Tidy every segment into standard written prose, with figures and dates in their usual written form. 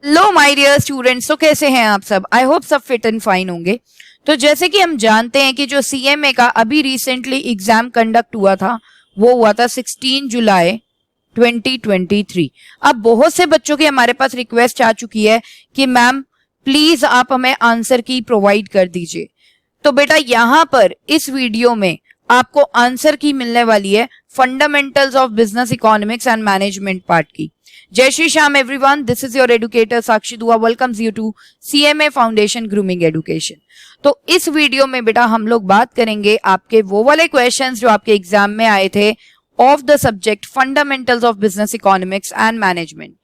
Hello my dear students, तो कैसे हैं आप सब? आई होप सब फिट एंड फाइन होंगे। तो जैसे कि हम जानते हैं कि जो सीएमए का अभी रिसेंटली एग्जाम कंडक्ट हुआ था वो हुआ था 16 जुलाई 2023। अब बहुत से बच्चों की हमारे पास रिक्वेस्ट आ चुकी है कि मैम प्लीज आप हमें आंसर की प्रोवाइड कर दीजिए। तो बेटा यहाँ पर इस वीडियो में आपको आंसर की मिलने वाली है fundamentals of business economics and management part की। जय Shri Shyam everyone, this is your educator Sakshi Dua welcomes you to CMA foundation grooming education. तो इस वीडियो में बेटा हम लोग बात करेंगे आपके वो वाले क्वेश्चंस जो आपके एग्जाम में आए थे of the subject fundamentals of business economics and management.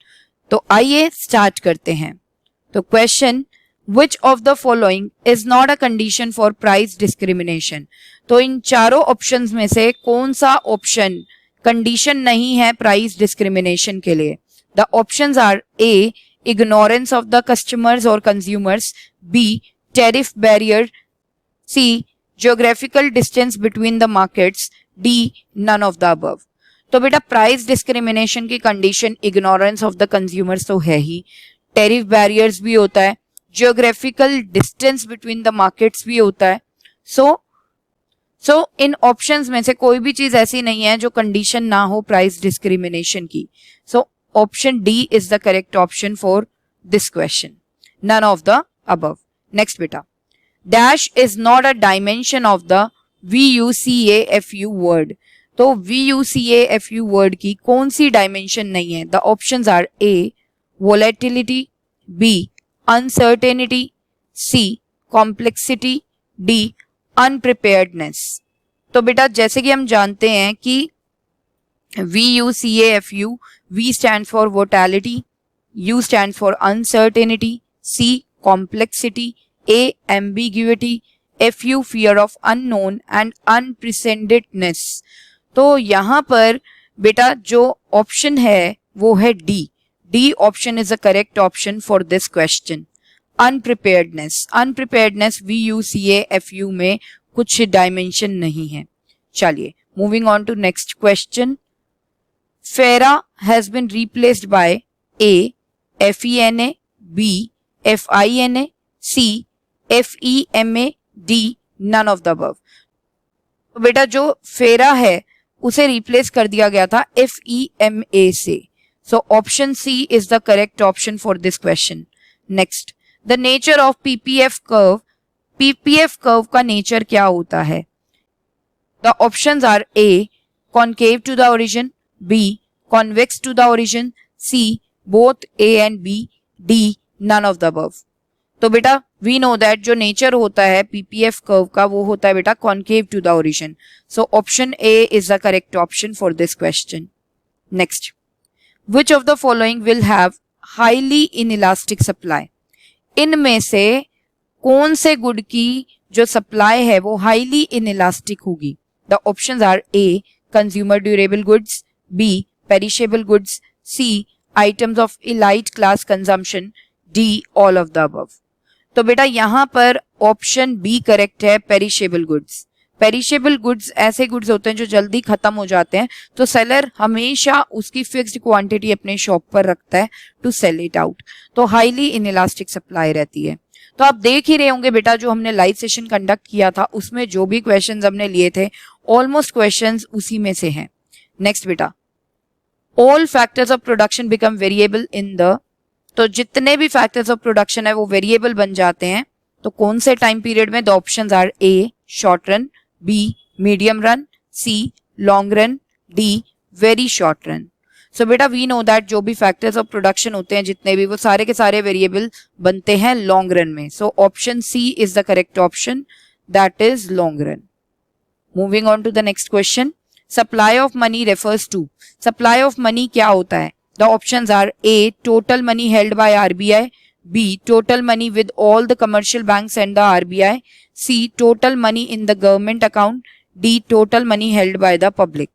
तो आइए स्टार्ट करते हैं। तो question, Which of the following is not a condition for price discrimination? तो इन चारों ऑप्शंस में से कौन सा ऑप्शन कंडीशन नहीं है प्राइस डिस्क्रिमिनेशन के लिए? The options are A, ignorance of the customers और consumers, B, tariff barrier, C, geographical distance between the markets, D, none of the above. तो बेटा प्राइस डिस्क्रिमिनेशन की condition ignorance of the consumers तो है ही, tariff barriers भी होता है, geographical distance between the markets भी होता है। सो इन ऑप्शंस में से कोई भी चीज ऐसी नहीं है जो कंडीशन ना हो प्राइस डिस्क्रिमिनेशन की। So option D is the correct option for this question, none of the above. Next बेटा, dash is not a dimension of the VUCAFU word. तो VUCAFU वर्ड की कौन सी डायमेंशन नहीं है? The options are A, volatility, B, uncertainty, C, complexity, D, unpreparedness। तो बेटा जैसे कि हम जानते हैं कि VUCAFU, V stands for volatility, U stands for uncertainty, C complexity, A ambiguity, FU fear of unknown and unprecedentedness। तो यहाँ पर बेटा जो ऑप्शन है वो है D. D option is the correct option for this question. Unpreparedness, unpreparedness VUCAFU में कुछ डायमेंशन नहीं है। चलिए moving on to next question. FERA has been replaced by A, FENA, B, FINA, C, FEMA, D, none of the above। तो बेटा जो फेरा है उसे रिप्लेस कर दिया गया था FEMA से। So option C is the correct option for this question. Next, the nature of PPF curve. PPF curve का nature क्या होता है? The options are A, concave to the origin, B, convex to the origin, C, both A and B, D, none of the above. तो बेटा we know that जो nature होता है PPF curve का वो होता है बेटा concave to the origin. So option A is the correct option for this question. Next. Which of the following will have highly inelastic supply? इनमें से कौन से गुड की जो सप्लाई है वो हाईली इनइलास्टिक होगी? The options are A, consumer durable goods, B, perishable goods, C, items of elite class consumption, D, all of the above. तो बेटा यहाँ पर ऑप्शन बी करेक्ट है, पेरिशेबल गुड्स। पेरिशेबल गुड्स ऐसे goods होते हैं जो जल्दी खत्म हो जाते हैं, तो सेलर हमेशा उसकी फिक्स्ड क्वांटिटी अपने शॉप पर रखता है टू सेल इट आउट। तो हाईली इनइलास्टिक सप्लाई रहती है। तो आप देख ही रहे होंगे बेटा जो हमने लाइव सेशन कंडक्ट किया था उसमें जो भी क्वेश्चंस हमने लिए थे ऑलमोस्ट क्वेश्चंस उसी में से हैं। नेक्स्ट बेटा, all factors of production become variable in the. तो जितने भी फैक्टर्स ऑफ प्रोडक्शन है वो वेरिएबल बन जाते हैं तो कौन से टाइम पीरियड में? The options are A, short run, B, medium run, C, long run, D, very short run। So बेटा we know that जो भी factors of production होते हैं जितने भी वो सारे के सारे variable बनते हैं long run में। So option C is the correct option, that is long run। Moving on to the next question. Supply of money refers to। Supply of money क्या होता है? The options are A, total money held by RBI, B, total money with all the commercial banks and the RBI, C, total money in the government account, D, total money held by the public।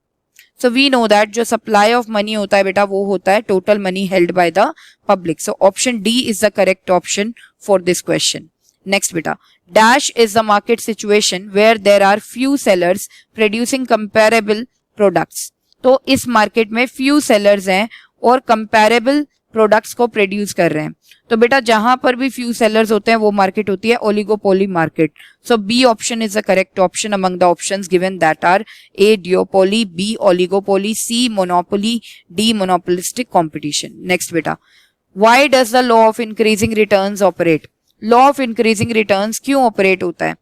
So we know that जो supply of money होता है बेटा वो होता है total money held by the public। So option D is the correct option for this question। Next बेटा, dash is the market situation where there are few sellers producing comparable products। तो इस market में few sellers हैं और comparable products को produce कर रहे हैं। तो बेटा जहां पर भी फ्यू सेलर्स होते हैं वो मार्केट होती है oligopoly market. So B option is the correct option among the options given that are A duopoly, B oligopoly, C monopoly, D monopolistic competition. Next बेटा, why does the law of increasing returns operate? Law of increasing returns क्यों operate होता है?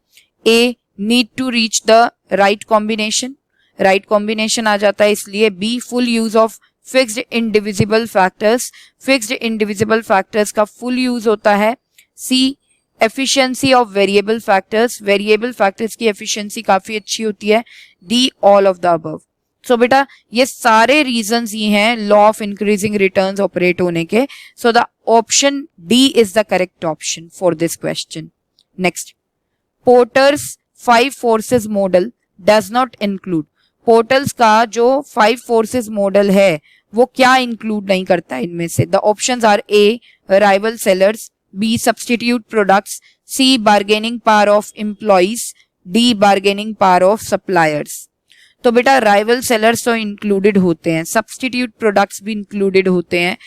A need to reach the right combination, right combination आ जाता है इसलिए। B full use of fixed indivisible factors, fixed indivisible factors का full use होता है। C efficiency of variable factors, variable factors की एफिशिएंसी काफी अच्छी होती है। D all of the above. So बेटा ये सारे रीजंस ही हैं law of increasing returns operate होने के। So the option D is the correct option for this question. Next, Porter's 5 forces model does not include. Portals का जो 5 forces model है वो क्या इंक्लूड नहीं करता है इनमें से? The options are A rival sellers, B substitute products, C bargaining power of employees, D bargaining power of suppliers. तो बेटा राइवल सेलर्स तो इंक्लूडेड होते हैं, सब्स्टिट्यूट प्रोडक्ट्स भी इंक्लूडेड होते हैं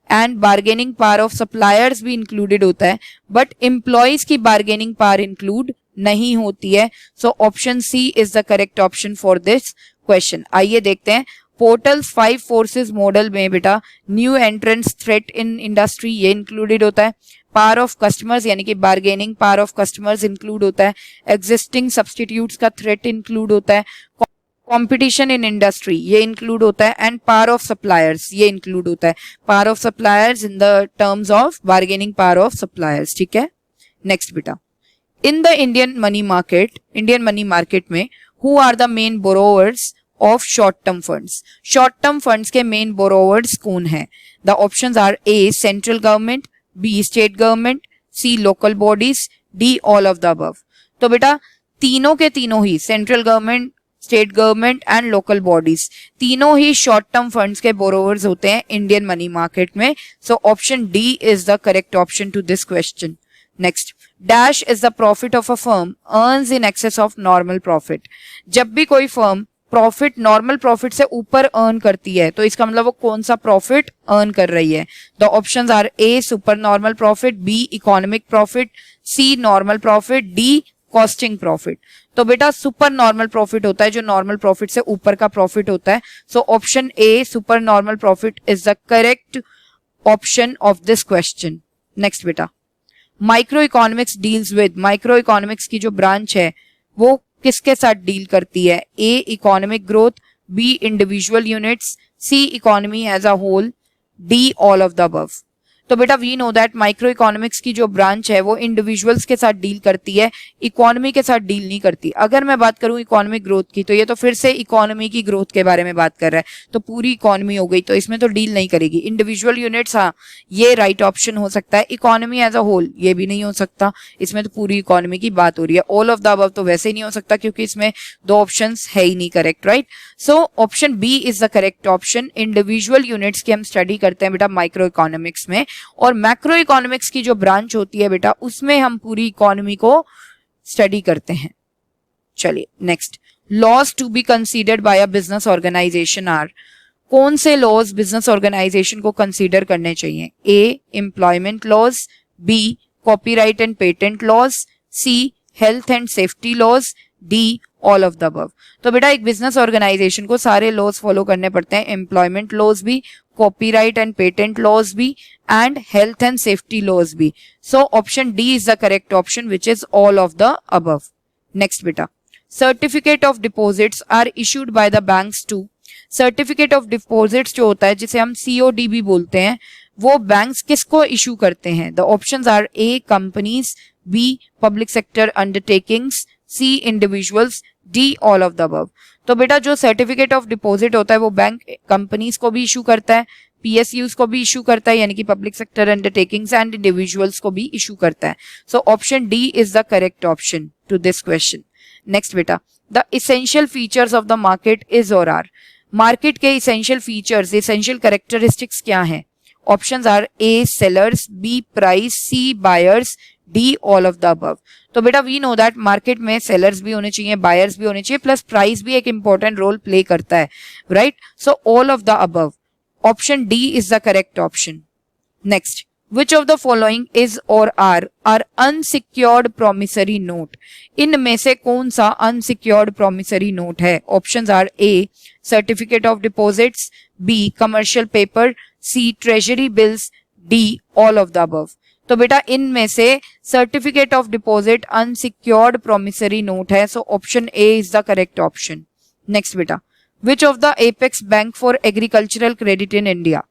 and bargaining power of suppliers भी इंक्लूडेड होता है, बट एम्प्लॉइज की बार्गेनिंग पावर इंक्लूड नहीं होती है। So option C is the correct option for this question. आइए देखते हैं पोर्टल्स 5 फोर्सेस मॉडल में बेटा new entrance threat in industry ये इंक्लूडेड होता है, पावर ऑफ कस्टमर्स यानी कि bargaining power of customers include होता है, एग्जिस्टिंग सब्स्टिट्यूट्स का थ्रेट इंक्लूड होता है, कंपटीशन इन इंडस्ट्री ये इंक्लूड होता है एंड पावर ऑफ सप्लायर्स ये इंक्लूड होता है, power of suppliers in the terms of bargaining power of suppliers. ठीक है, नेक्स्ट बेटा, in the Indian money market में who are the main borrowers of short term funds? Short term funds के main borrowers कौन है? The options are A central government, B state government, C local bodies, D all of the above. तो बेटा तीनों के तीनों ही central government, state government and local bodies तीनों ही शॉर्ट टर्म फंड्स के बोरोवर्स होते हैं इंडियन मनी मार्केट में। So option D is the correct option to this question. Next, dash is the profit of a firm earns in excess of normal profit. जब भी कोई firm profit normal profit से ऊपर earn करती है तो इसका मतलब वो कौन सा प्रॉफिट अर्न कर रही है? The options are A super normal profit, B economic profit, C normal profit, D costing profit. तो बेटा सुपर नॉर्मल प्रॉफिट होता है जो नॉर्मल प्रॉफिट से ऊपर का प्रॉफिट होता है। So option A super normal profit is the correct option of this question. Next बेटा, micro economics deals with, micro economics की जो ब्रांच है वो किसके साथ डील करती है? A economic growth, B individual units, C economy as a whole, D all of the above. तो बेटा we know that micro economics की जो ब्रांच है वो इंडिविजुअल्स के साथ डील करती है, इकोनॉमी के साथ डील नहीं करती। अगर मैं बात करूं इकोनॉमिक ग्रोथ की तो ये तो फिर से इकोनॉमी की ग्रोथ के बारे में बात कर रहा है, तो पूरी इकोनॉमी हो गई, तो इसमें तो डील नहीं करेगी। इंडिविजुअल यूनिट्स हाँ ये राइट ऑप्शन हो सकता है, इकोनॉमी एज अ होल ये भी नहीं हो सकता, इसमें तो पूरी इकोनॉमी की बात हो रही है। ऑल ऑफ द अबव तो वैसे ही नहीं हो सकता क्योंकि इसमें 2 ऑप्शंस है ही नहीं correct, right? So option B is the correct option. Individual units की हम स्टडी करते हैं बेटा माइक्रो इकोनॉमिक्स में, और मैक्रो इकोनॉमिक्स की जो ब्रांच होती है बेटा उसमें हम पूरी इकोनॉमी को स्टडी करते हैं। चलिए next, laws to be considered by a business organization are. कौन से लॉज बिजनेस ऑर्गेनाइजेशन को कंसीडर करने चाहिए? A employment laws, B copyright and patent laws, C health and safety laws, D all of the above. तो बेटा एक business organization को सारे लॉज फॉलो करने पड़ते हैं, एम्प्लॉयमेंट लॉज भी, कॉपीराइट एंड पेटेंट लॉज भी and health and safety laws भी। So option D is the correct option which is all of the above. Next बेटा, certificate of deposits are issued by the banks to. Certificate of deposits जो होता है जिसे हम COD भी बोलते हैं वो बैंक्स किसको इशू करते हैं? The options are A companies, B public sector undertakings, C individuals, D all of the above. तो बेटा जो सर्टिफिकेट ऑफ डिपॉजिट होता है वो बैंक कंपनीज को भी इशू करता है, पीएसयूज को भी इशू करता है यानी कि public sector undertakings and individuals को भी इशू करता है। So option D is the correct option to this question. Next बेटा, the essential features of the market is or are. Market के इसेंशियल फीचर्स, इसेंशियल कैरेक्टरिस्टिक्स क्या हैं? Options are A sellers, B price, C buyers, D all of the above. तो बेटा we know that market में sellers भी होने चाहिए, buyers भी होने चाहिए, प्लस प्राइस भी एक इंपॉर्टेंट रोल प्ले करता है, right? So all of the above. Option D is the correct option. Next, which of the following is or are unsecured promissory note? इनमें से कौन सा अनसिक्योर्ड प्रोमिसरी नोट है? Options are A certificate of deposits, B commercial paper, C treasury bills, D all of the above. तो बेटा इनमें से certificate of deposit unsecured promissory note है, so option A is the correct option. Next बेटा, which of the apex bank for agricultural credit in India?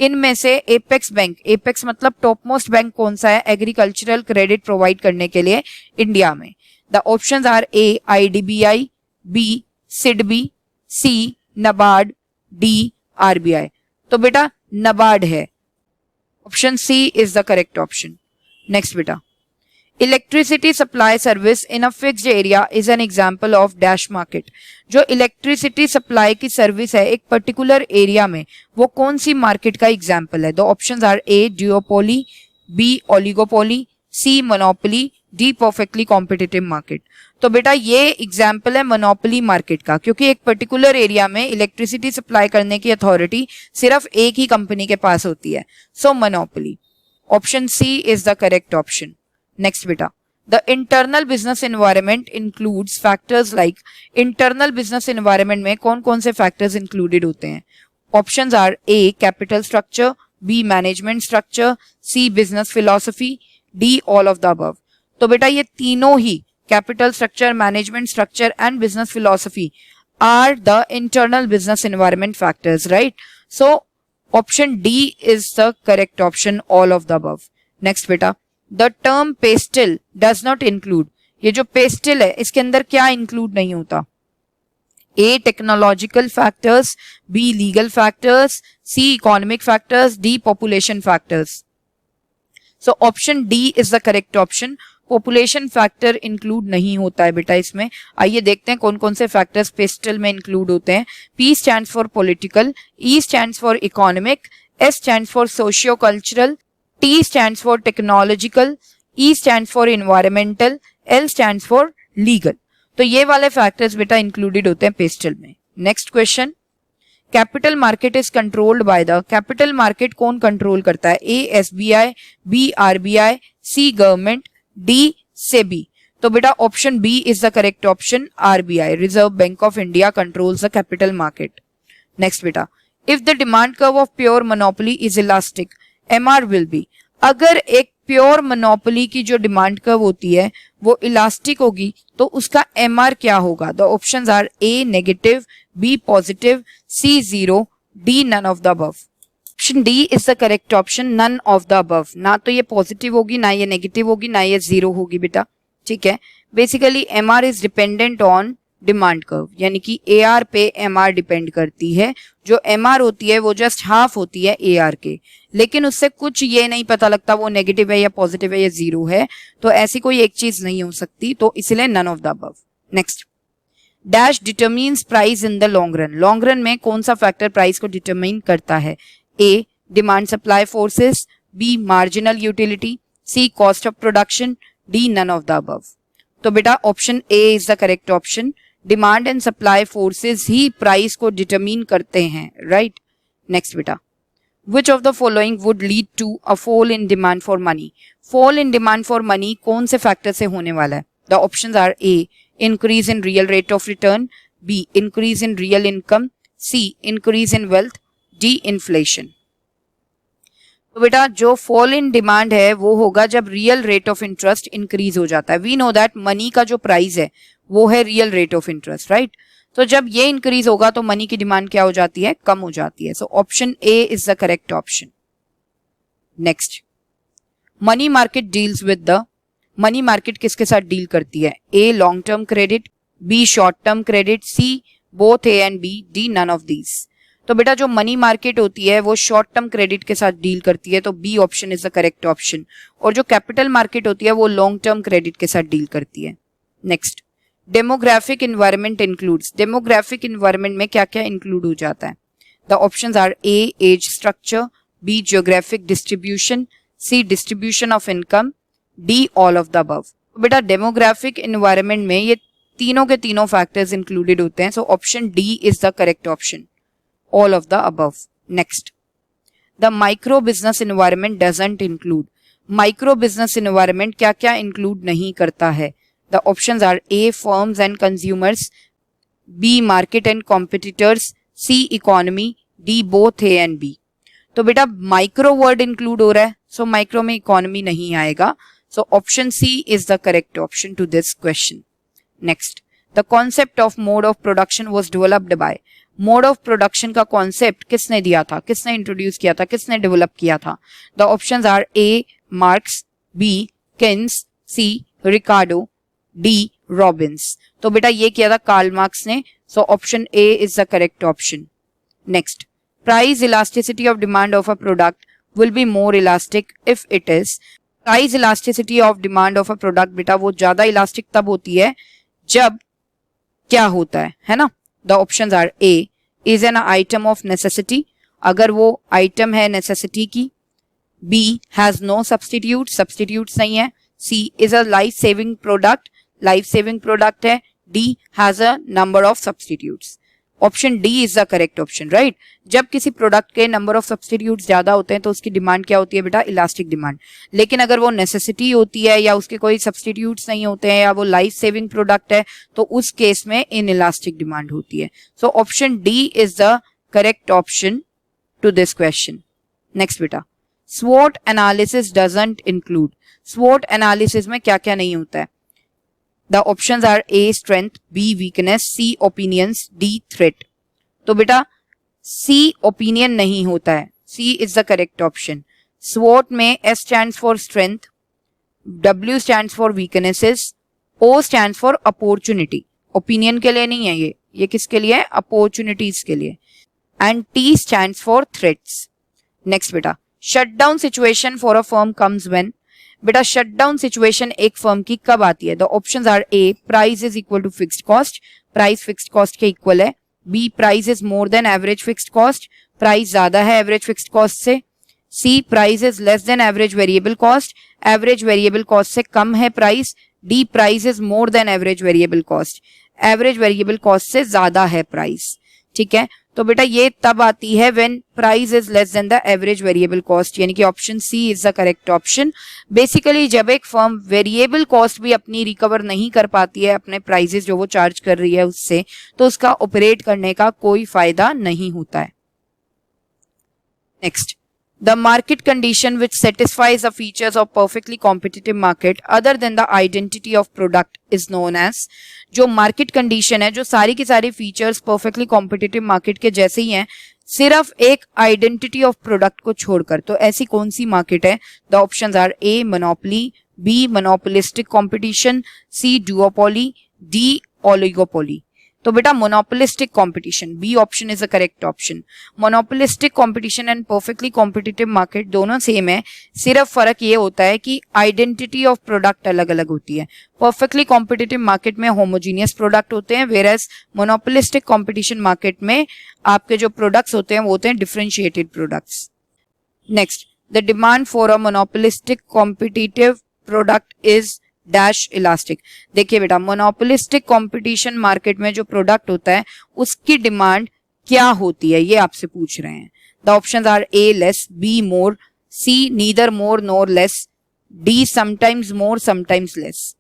इनमें से apex bank, apex मतलब top most bank कौन सा है एग्रीकल्चरल क्रेडिट प्रोवाइड करने के लिए इंडिया में? The options are A IDBI, B SIDBI, C NABARD, D RBI. तो बेटा नबार्ड है, option C is the correct option. Next बेटा, electricity supply service in a fixed area is an example of dash market. जो electricity supply की service है एक particular area में, वो कौन सी मार्केट का एग्जांपल है? The options are A duopoly, B oligopoly, C monopoly, D perfectly competitive market. तो बेटा ये एग्जाम्पल है मोनोपोली मार्केट का, क्योंकि एक पर्टिकुलर एरिया में इलेक्ट्रिसिटी सप्लाई करने की अथॉरिटी सिर्फ एक ही कंपनी के पास होती है, so monopoly. Option C is the correct option. Next बेटा, the internal business environment includes factors like. Internal business environment में कौन कौन से फैक्टर्स इंक्लूडेड होते हैं? Options are A capital structure, B management structure, C business philosophy, D all of the above. तो बेटा ये तीनों ही capital structure, management structure and business philosophy are the internal business environment factors, right? So option D is the correct option, all of the above. Next बेटा, the term PESTEL does not include. ये जो pastel है इसके अंदर क्या include नहीं होता? A technological factors, B legal factors, C economic factors, D population factors. So option D is the correct option. Population factor include नहीं होता है बेटा इसमें। आइए देखते हैं कौन कौन से फैक्टर्स पेस्टल में इंक्लूड होते हैं। P stands for political, E stands for economic, S stands for socio cultural, T stands for technological, E stands for environmental, L stands for legal. तो ये वाले फैक्टर्स बेटा इंक्लूडेड होते हैं पेस्टल में। Next question, capital market is controlled by the. Capital market कौन कंट्रोल करता है? A SBI, B RBI, C government, D SEBI. तो बेटा option B is the correct option, RBI reserve bank of India controls the capital market. Next बेटा, if the demand curve of pure monopoly is elastic, MR will be. अगर एक pure monopoly की जो demand curve होती है वो elastic होगी तो उसका एमआर क्या होगा? The options are A negative, B positive, C zero, D none of the above. Option D is the correct option, none of the above. ना तो ये पॉजिटिव होगी, ना ये नेगेटिव होगी, ना ये जीरो होगी बेटा, ठीक है। Basically MR is dependent on demand curve, यानी कि एआर पे एमआर डिपेंड करती है। जो एमआर होती है वो जस्ट हाफ होती है एआर के, लेकिन उससे कुछ ये नहीं पता लगता वो नेगेटिव है या पॉजिटिव है या जीरो है, तो ऐसी कोई एक चीज नहीं हो सकती, तो इसलिए none of the above. Next, dash determines price in the long run. Long run में कौन सा फैक्टर प्राइस को डिटरमाइन करता है? A demand supply forces, B marginal utility, C cost of production, D none of the above. तो बेटा option A is the correct option, demand and supply forces ही price को डिटरमिन करते हैं, right? Next बेटा, which of the following would lead to a fall in demand for money. Fall in demand for money कौन से factor से होने वाला है? The options are A increase in real rate of return, B increase in real income, C increase in wealth, D inflation. तो बेटा जो fall in demand है वो होगा जब real rate of interest increase हो जाता है। वी नो दैट मनी का जो प्राइस है वो है real rate of interest, right? तो जब ये इंक्रीज होगा तो मनी की डिमांड क्या हो जाती है? कम हो जाती है। So option A is the correct option. Next, money market deals with the. Money market किसके साथ डील करती है? A long term credit, B short term credit, C both A and B, D none of these. तो बेटा जो money market होती है वो शॉर्ट टर्म क्रेडिट के साथ डील करती है, तो B option is the correct option. और जो कैपिटल मार्केट होती है वो लॉन्ग टर्म क्रेडिट के साथ डील करती है। Next, demographic environment includes. Demographic environment में क्या क्या इंक्लूड हो जाता है? The options are A age structure, B geographic distribution, C distribution of income, D all of the above. बेटा डेमोग्राफिक इन्वायरमेंट में ये तीनों के तीनों फैक्टर्स इंक्लूडेड होते हैं, so option D is the correct option, all of the above. Next, the micro business environment doesn't include, micro business environment क्या क्या इंक्लूड नहीं करता है? The options are A firms and consumers, B market and competitors, C economy, D both A and B. तो बेटा micro word include हो रहा है, सो माइक्रो में इकोनॉमी नहीं आएगा, so option C is the correct option to this question. Next, the concept of mode of production was developed by, mode of production का concept किसने दिया था, किसने इंट्रोड्यूस किया था, किसने डेवलप किया था? The options are A Marx, B Keynes, C Ricardo, D Robbins. तो बेटा ये किया था कार्ल मार्क्स ने, so option A is the correct option. Next, price elasticity of demand of a product will be more elastic if it is, price elasticity of demand of a product बेटा वो ज्यादा elastic तब होती है जब क्या होता है ना? The options are A is an item of necessity, अगर वो आइटम है नेसेसिटी की, B has no substitute, substitutes नहीं है, C is a life saving product, life saving product है, D has a number of substitutes. Option D is the correct option, right. जब किसी product के नंबर ऑफ सब्स्टिट्यूट्स ज्यादा होते हैं तो उसकी डिमांड क्या होती है बेटा? Elastic demand. लेकिन अगर वो नेसेसिटी होती है या उसके कोई सब्स्टिट्यूट्स नहीं होते हैं या वो लाइफ सेविंग प्रोडक्ट है तो उस केस में इन इलास्टिक डिमांड होती है। So option D is the correct option to this question. Next बेटा, स्वॉट एनालिसिस डजंट इंक्लूड, स्वॉट एनालिसिस में क्या क्या नहीं होता है? The options are a strength, B weakness, C opinions, D threat. तो बेटा सी ओपिनियन नहीं होता है, C is the correct option. स्वॉट में S stands for strength, W stands for weaknesses, O stands for opportunity, opinion के लिए नहीं है ये किसके लिए है? अपॉर्चुनिटीज के लिए, and T stands for threats. Next बेटा, shutdown situation for a firm comes when, बेटा शटडाउन सिचुएशन एक फर्म की कब आती है? The options are A price is equal to fixed cost, price fixed cost के इक्वल है, B price is more than average fixed cost, price ज्यादा है एवरेज फिक्स्ड कॉस्ट से, C price is less than average variable cost, average variable cost से कम है price, D price is more than average variable cost, average variable cost से ज्यादा है price. ठीक है, तो बेटा ये तब आती है when price is less than the average variable cost, यानी कि option C is the correct option. Basically जब एक फर्म वेरिएबल कॉस्ट भी अपनी रिकवर नहीं कर पाती है अपने प्राइसेस जो वो चार्ज कर रही है उससे, तो उसका ऑपरेट करने का कोई फायदा नहीं होता है। Next, the market condition which satisfies the features of perfectly competitive market other than the identity of product is known as, जो मार्केट कंडीशन है जो सारी की सारी फीचर्स परफेक्टली कॉम्पिटिटिव मार्केट के जैसे ही हैं सिर्फ एक आइडेंटिटी ऑफ प्रोडक्ट को छोड़कर, तो ऐसी कौन सी मार्केट है? The options are A monopoly, B monopolistic competition, C duopoly, D oligopoly. तो बेटा monopolistic competition, B option is the correct option. Monopolistic competition and perfectly competitive market दोनों सेम है, सिर्फ फर्क ये होता है कि आइडेंटिटी ऑफ प्रोडक्ट अलग अलग होती है। परफेक्टली कॉम्पिटिटिव मार्केट में होमोजीनियस प्रोडक्ट होते हैं, वेयरएज मोनोपोलिस्टिक कंपटीशन मार्केट में आपके जो प्रोडक्ट्स होते हैं वो होते हैं differentiated products. Next, the demand for a monopolistic competitive product is dash elastic. देखिए बेटा मोनोपोलिस्टिक कंपटीशन मार्केट में जो प्रोडक्ट होता है उसकी डिमांड क्या होती है ये आपसे पूछ रहे हैं। The options are A less, B more, C neither more nor less, D sometimes more sometimes less.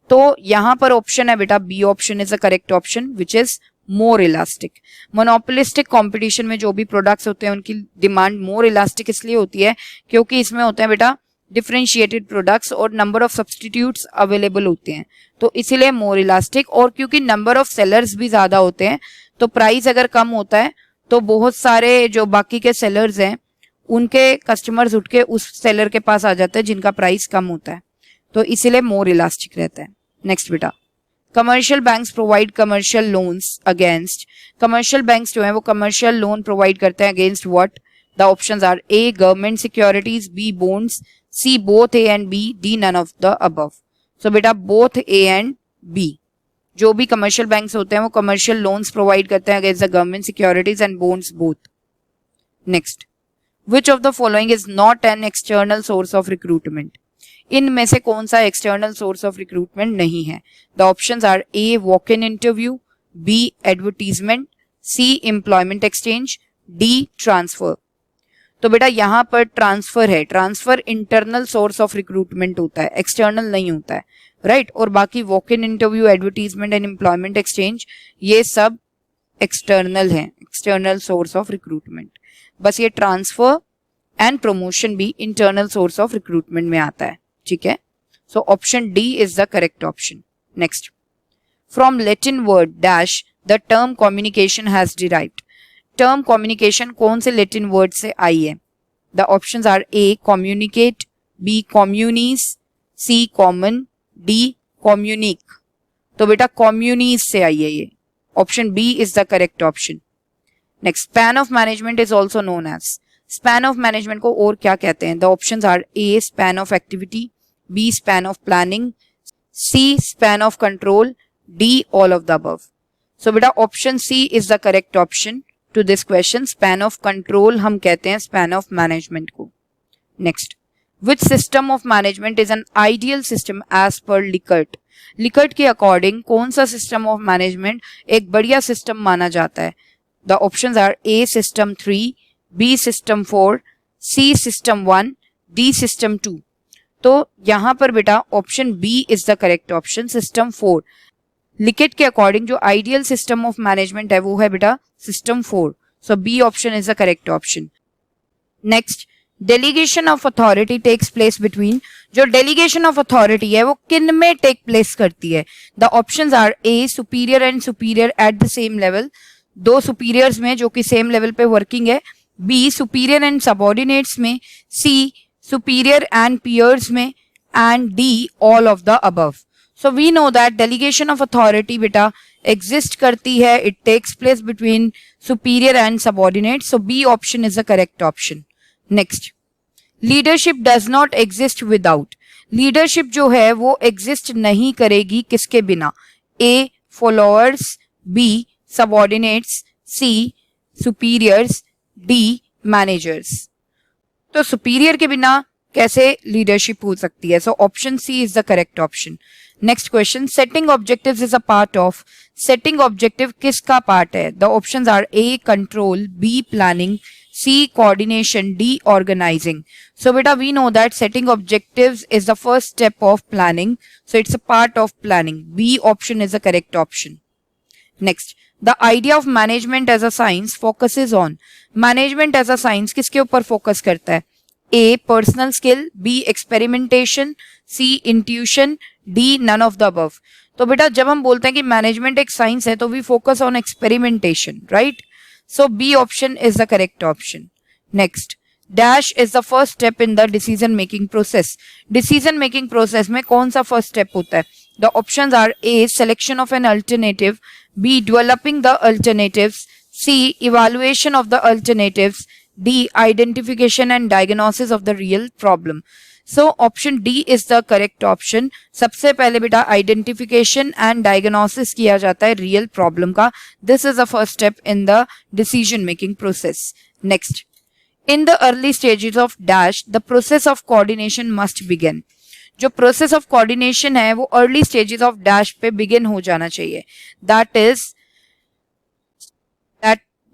तो यहां पर ऑप्शन है बेटा B option is the correct option which is more elastic. Monopolistic competition में जो भी प्रोडक्ट्स होते हैं उनकी डिमांड मोर इलास्टिक इसलिए होती है क्योंकि इसमें होते हैं बेटा डिफरेंशिएटेड प्रोडक्ट्स और नंबर ऑफ सब्स्टिट्यूट्स अवेलेबल होते हैं, तो इसीलिए मोर इलास्टिक। और क्योंकि नंबर ऑफ सेलर्स भी ज्यादा होते हैं तो प्राइस अगर कम होता है तो बहुत सारे जो बाकी के सेलर्स हैं उनके कस्टमर्स उठ के उस सेलर के पास आ जाते हैं जिनका प्राइस कम होता है, तो इसीलिए मोर इलास्टिक रहता है। नेक्स्ट बेटा, commercial banks provide commercial loans against, commercial banks जो है वो कमर्शियल लोन प्रोवाइड करते हैं against what? The options are A government securities, B bonds, C both A and B, D none of the above. So बेटा both A and B, जो भी commercial banks होते हैं वो कमर्शियल लोन्स प्रोवाइड करते हैं against the government securities and bonds both. Next, which of the following is not an external source of recruitment, इनमें से कौन सा एक्सटर्नल सोर्स ऑफ रिक्रूटमेंट नहीं है? The options are A walk in interview, B advertisement, C employment exchange, D transfer. तो बेटा यहाँ पर ट्रांसफर है, transfer internal source of recruitment होता है, एक्सटर्नल नहीं होता है, राइट। और बाकी walk in interview, advertisement and employment exchange ये सब एक्सटर्नल है, एक्सटर्नल सोर्स ऑफ रिक्रूटमेंट। बस ये ट्रांसफर एंड प्रमोशन भी इंटरनल सोर्स ऑफ रिक्रूटमेंट में आता है, ठीक है। So option D is the correct option. Next, from Latin word dash the term communication has derived. Term communication कौन से लैटिन वर्ड से आई है? The options are A communicate, B communis, C common, D communic. तो बेटा communis से आई है ये, option B is the correct option. Next, span of management is also known as. Span of management को और क्या कहते हैं? The options are A span of activity, B span of planning, C span of control, D all of the above. So बेटा option C is the correct option to this question. Span of control हम कहते हैं span of management को। Next, which system of management is an ideal system as per Likert. Likert के according कौन सा system of management एक बढ़िया system माना जाता है? The options are A system 3, B system 4, C system 1, D system 2। तो यहां पर बेटा option B is the correct option, system 4। Likert के अकॉर्डिंग जो आइडियल सिस्टम ऑफ मैनेजमेंट है वो है बेटा system 4। So B option is the correct option. Next, delegation of authority takes place between. जो डेलीगेशन ऑफ अथॉरिटी है वो किन में टेक प्लेस करती है? The options are A superior and superior at the same level, दो superiors में जो कि सेम लेवल पे वर्किंग है, बी सुपीरियर एंड सबऑर्डिनेट्स में, सी सुपीरियर एंड पियर्स में, and D all of the above. So we know that delegation of authority बेटा exist करती है, it takes place between superior and subordinate. So B option is the correct option. Next, leadership does not exist without. Leadership जो है वो exist नहीं करेगी किसके बिना? A followers, B subordinates, C superiors, D managers. तो सुपीरियर के बिना कैसे लीडरशिप हो सकती है? So option C is the correct option. Next question, setting objectives is a part of. Setting objective किसका पार्ट है? The options are A control, B planning, C coordination, D organizing. So beta we know that setting objectives is the first step of planning. So it's a part of planning. B option is the correct option. Next, the idea of management as a science focuses on. Management as a science किसके ऊपर focus करता है? A personal skill, B experimentation, C intuition, D none of the above. तो बेटा जब हम बोलते हैं कि मैनेजमेंट एक साइंस है तो we focus on experimentation, right? So B option is the correct option. Next, dash is the first step in the decision making process. Decision making process में कौन सा first step होता है? The options are A selection of an alternative, B developing the alternatives, C evaluation of the alternatives, D identification and diagnosis of the real problem. So option D is the correct option. सबसे पहले बेटा identification and diagnosis किया जाता है real problem का. This is the first step in the decision making process. Next, in the early stages of dash the process of coordination must begin. जो process of coordination है वो early stages of dash पे begin हो जाना चाहिए.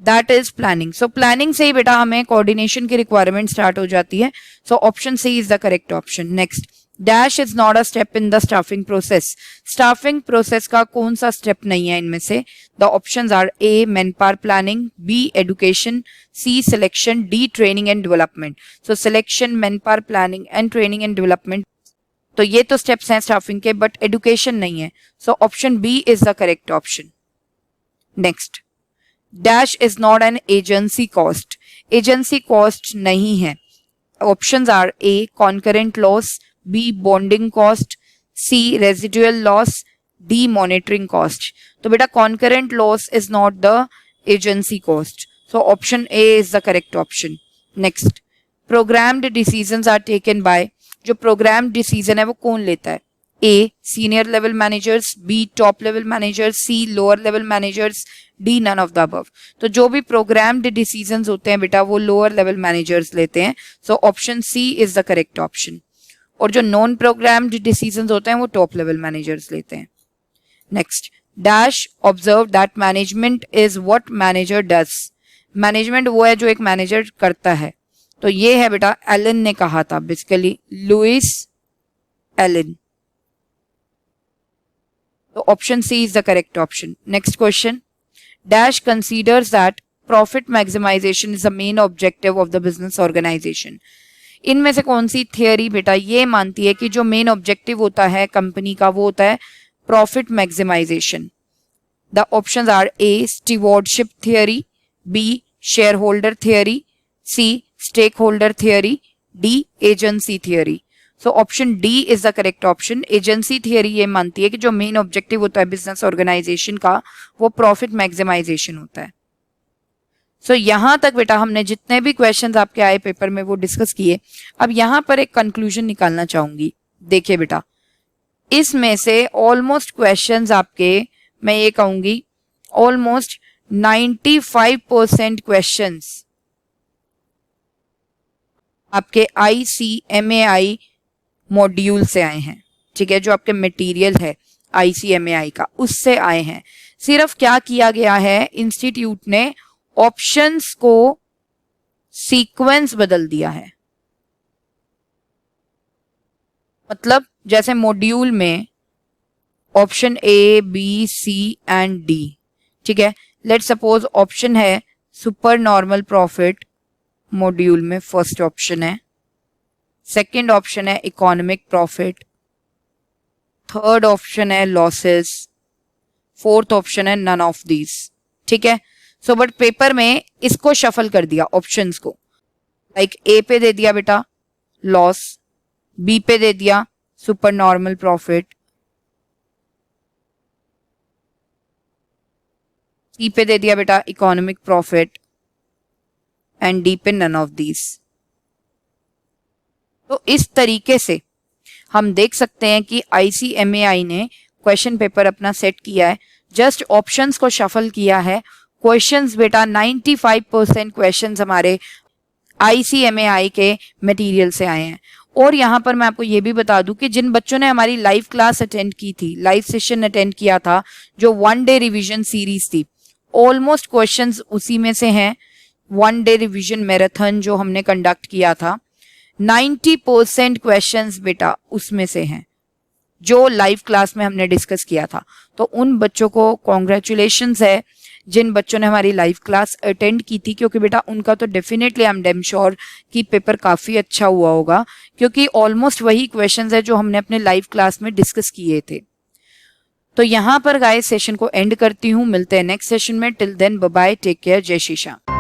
That is planning. So planning से ही बेटा हमें कोऑर्डिनेशन की रिक्वायरमेंट स्टार्ट हो जाती है. So option C is the correct option. Next, dash is not a step in the staffing process. Staffing process का कौन सा स्टेप नहीं है इनमें से? The options are A manpower planning, B education, C selection, D training and development. So selection, manpower planning and training and development, तो ये तो स्टेप्स हैं स्टाफिंग के, बट एडुकेशन नहीं है. So option B is the correct option. Next, dash is not an agency cost. Agency cost नहीं है. Options are A concurrent loss, B bonding cost, C residual loss, D monitoring cost. तो बेटा concurrent loss is not the agency cost. So option A is the correct option. Next, programmed decisions are taken by. जो program decision है वो कौन लेता है? A senior level managers, B top level managers, C lower level managers, D none of the above. तो जो भी programmed decisions होते हैं बेटा वो लोअर लेवल मैनेजर्स लेते हैं. So option C is the correct option. और जो नॉन प्रोग्राम्ड डिसीजंस होते हैं वो टॉप लेवल मैनेजर्स लेते हैं. Next, dash observe that management is what manager does. Management वो है जो एक मैनेजर करता है. तो ये है बेटा एलन ने कहा था, बेसिकली लुइस एलन। तो option C is the correct option. Next question, dash considers that profit maximisation is the main objective of the business organisation. इनमें से कौन सी थियरी बेटा ये मानती है कि जो मेन ऑब्जेक्टिव होता है कंपनी का वो होता है profit maximisation? The options are A stewardship theory, B shareholder theory, C stakeholder theory, D agency theory. So option D is the correct option. Agency theory ये मानती है कि जो मेन ऑब्जेक्टिव होता है बिजनेस ऑर्गेनाइजेशन का वो profit maximisation होता है। सो यहां तक बेटा हमने जितने भी क्वेश्चंस आपके आए पेपर में वो डिस्कस किए। अब यहां पर एक कंक्लूजन निकालना चाहूंगी। देखिए बेटा, इसमें से ऑलमोस्ट क्वेश्चंस आपके, मैं ये कहूंगी ऑलमोस्ट 95% क्वेश्चंस आपके ICMAI मॉड्यूल से आए हैं। ठीक है, जो आपके मटेरियल है ICMAI का उससे आए हैं। सिर्फ क्या किया गया है, इंस्टीट्यूट ने ऑप्शंस को सीक्वेंस बदल दिया है। मतलब जैसे मॉड्यूल में option A, B, C and D, ठीक है, लेट सपोज ऑप्शन है सुपर नॉर्मल प्रॉफिट, मॉड्यूल में फर्स्ट ऑप्शन है, सेकंड ऑप्शन है इकोनॉमिक प्रॉफिट, थर्ड ऑप्शन है लॉसेस, फोर्थ ऑप्शन है नन ऑफ दीज। ठीक है, सो बट पेपर में इसको शफल कर दिया ऑप्शंस को। लाइक ए पे दे दिया बेटा लॉस, बी पे दे दिया सुपर नॉर्मल प्रॉफिट, सी पे दे दिया बेटा इकोनॉमिक प्रॉफिट एंड डी पे नन ऑफ दीज। तो इस तरीके से हम देख सकते हैं कि ICMAI ने क्वेश्चन पेपर अपना सेट किया है, जस्ट ऑप्शंस को शफल किया है। क्वेश्चंस बेटा 95% क्वेश्चंस हमारे ICMAI के मटेरियल से आए हैं। और यहाँ पर मैं आपको ये भी बता दूं कि जिन बच्चों ने हमारी लाइव क्लास अटेंड की थी, लाइव सेशन अटेंड किया था, जो 1 डे रिवीजन सीरीज थी, ऑलमोस्ट क्वेश्चंस उसी में से हैं। 1 डे रिवीजन मैराथन जो हमने कंडक्ट किया था, 90% क्वेश्चंस बेटा उसमें से हैं जो लाइव क्लास में हमने डिस्कस किया था। तो उन बच्चों को कॉन्ग्रेचुलेशंस है जिन बच्चों ने हमारी लाइव क्लास अटेंड की थी, क्योंकि बेटा उनका तो definitely I am damn sure कि पेपर काफी अच्छा हुआ होगा, क्योंकि ऑलमोस्ट वही क्वेश्चंस है जो हमने अपने लाइव क्लास में डिस्कस किए थे। तो यहाँ पर गाइस सेशन को एंड करती हूँ, मिलते हैं नेक्स्ट सेशन में। Till then bye bye, take care, जय श्री श्याम।